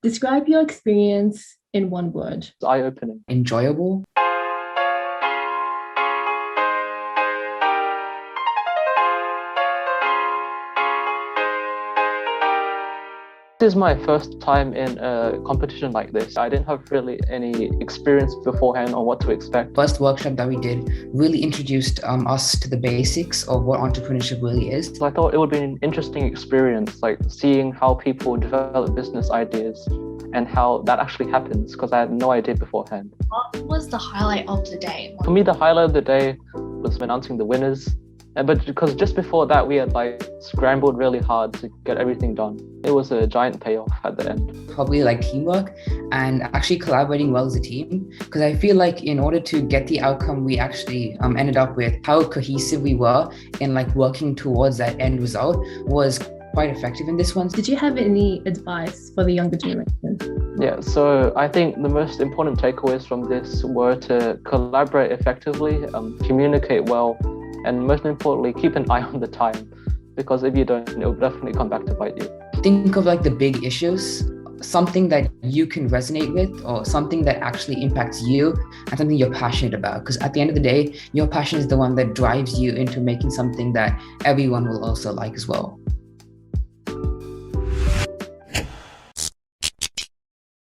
Describe your experience in one word. Eye-opening. Enjoyable. This is my first time in a competition like this. I didn't have really any experience beforehand on what to expect. First workshop that we did really introduced us to the basics of what entrepreneurship really is. So I thought it would be an interesting experience, like seeing how people develop business ideas and how that actually happens, because I had no idea beforehand. What was the highlight of the day? For me, the highlight of the day was announcing the winners. But because just before that, we had scrambled really hard to get everything done. It was a giant payoff at the end. Probably teamwork and actually collaborating well as a team. Because I feel like in order to get the outcome we actually ended up with, how cohesive we were in working towards that end result was quite effective in this one. Did you have any advice for the younger generation? Yeah, so I think the most important takeaways from this were to collaborate effectively, communicate well, and most importantly, keep an eye on the time, because if you don't, it will definitely come back to bite you. Think of the big issues, something that you can resonate with, or something that actually impacts you and something you're passionate about. Because at the end of the day, your passion is the one that drives you into making something that everyone will also like as well.